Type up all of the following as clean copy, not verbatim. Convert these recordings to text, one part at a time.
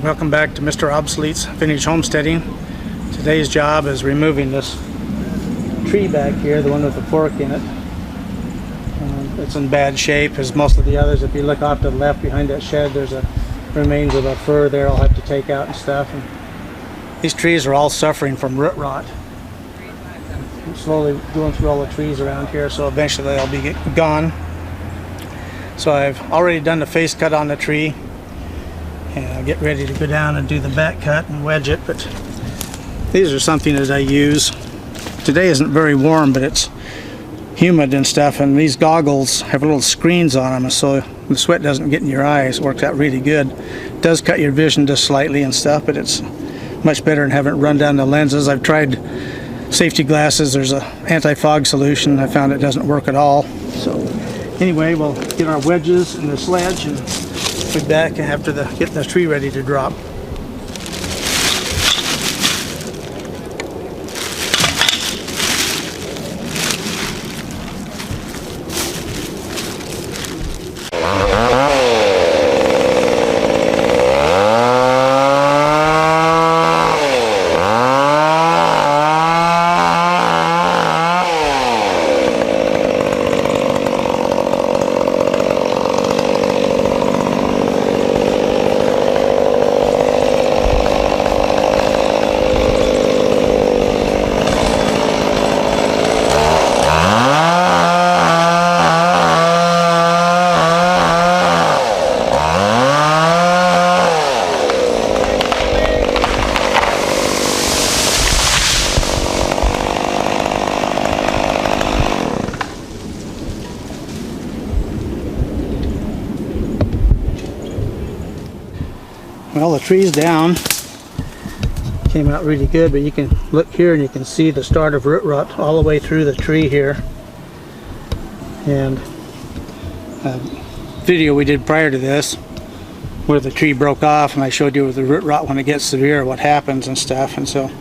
Welcome back to Mr. Obsolete's Vintage Homesteading. Today's job is removing this tree back here, the one with the fork in it. It's in bad shape as most of the others. If you look off to the left behind that shed, there's a remains of a fir there I'll have to take out and stuff. And these trees are all suffering from root rot. I'm slowly going through all the trees around here, so eventually they'll be gone. So I've already done the face cut on the tree. And I'll get ready to go down and do the back cut and wedge it, but these are something that I use. Today isn't very warm, but it's humid and stuff, and these goggles have little screens on them so the sweat doesn't get in your eyes. It works out really good. It does cut your vision just slightly and stuff, but it's much better than having it run down the lenses. I've tried safety glasses. There's an anti-fog solution. I found it doesn't work at all. So anyway, we'll get our wedges in the sledge and be back after getting the tree ready to drop. Well, the tree's down. Came out really good, but you can look here and you can see the start of root rot all the way through the tree here. And a video we did prior to this where the tree broke off, and I showed you with the root rot when it gets severe what happens and stuff. And so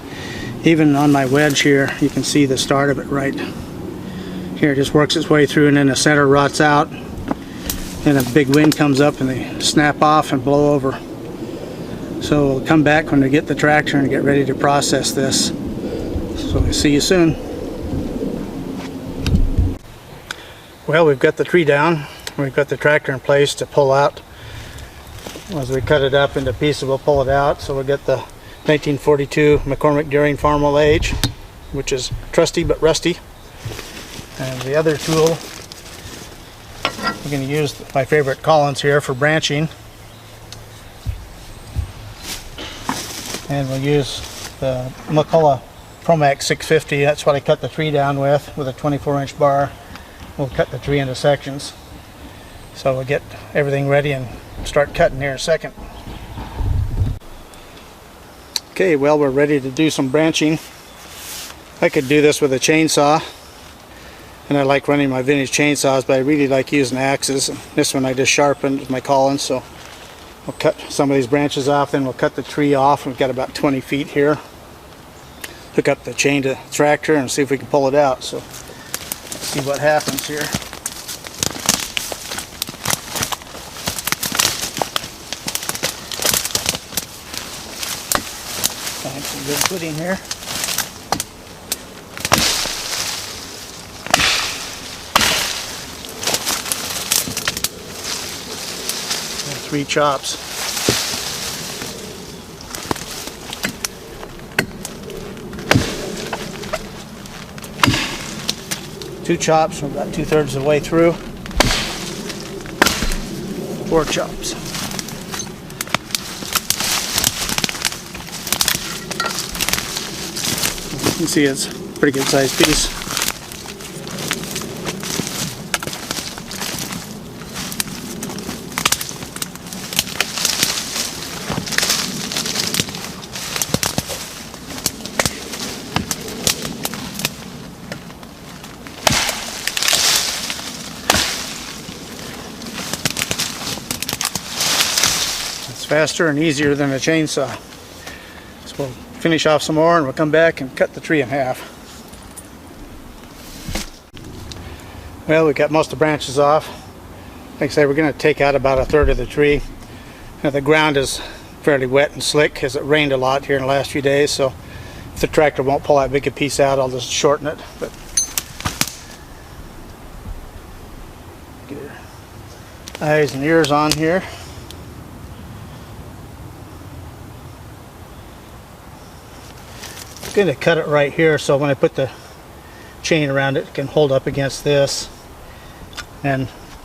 even on my wedge here you can see the start of it right here. It just works its way through, and then the center rots out, and a big wind comes up and they snap off and blow over. So we'll come back when we get the tractor and get ready to process this. So we'll see you soon. Well, we've got the tree down. We've got the tractor in place to pull out. As we cut it up into pieces, we'll pull it out. So we'll get the 1942 McCullogh Farmall H, which is trusty but rusty. And the other tool, we're going to use my favorite Collins here for branching. And we'll use the McCullogh Promax 650. That's what I cut the tree down with a 24-inch bar. We'll cut the tree into sections. So we'll get everything ready and start cutting here in a second. Okay, well, we're ready to do some branching. I could do this with a chainsaw, and I like running my vintage chainsaws, but I really like using axes. This one I just sharpened with my Collins, so we'll cut some of these branches off, then we'll cut the tree off. We've got about 20 feet here. Hook up the chain to the tractor and see if we can pull it out. So let's see what happens here. Find some good footing here. And 3 chops. Two chops, we're about 2/3 of the way through. 4 chops. You can see it's a pretty good sized piece. Faster and easier than a chainsaw. So we'll finish off some more and we'll come back and cut the tree in half. Well, we got most of the branches off. Like I say, we're going to take out about 1/3 of the tree. Now, the ground is fairly wet and slick because it rained a lot here in the last few days. So if the tractor won't pull that big a piece out, I'll just shorten it. But get your eyes and ears on here. I'm going to cut it right here so when I put the chain around it, it can hold up against this. And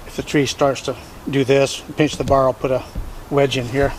if the tree starts to do this, pinch the bar, I'll put a wedge in here.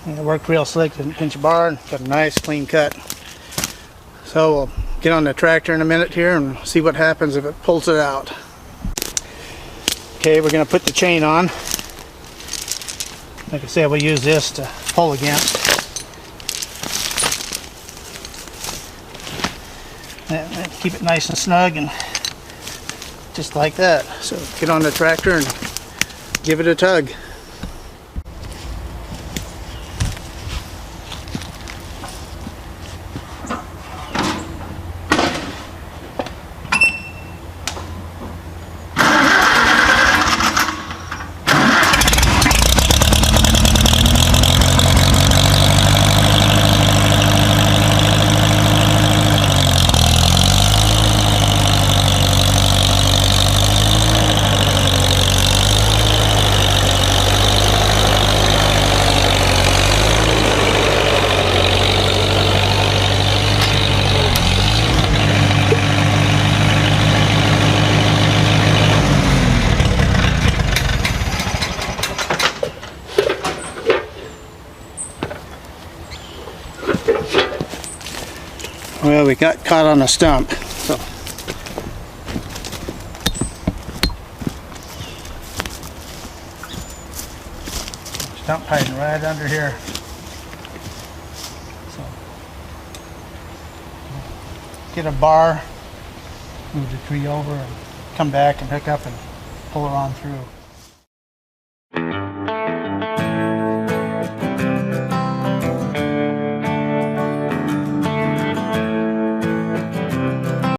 It worked real slick, didn't pinch a bar, and got a nice clean cut. So we'll get on the tractor in a minute here and see what happens if it pulls it out. Okay, we're going to put the chain on. Like I said, we'll use this to pull against. And keep it nice and snug, and just like that. So get on the tractor and give it a tug. Well, we got caught on a stump, so stump hiding right under here. So get a bar, move the tree over, and come back and pick up and pull it on through.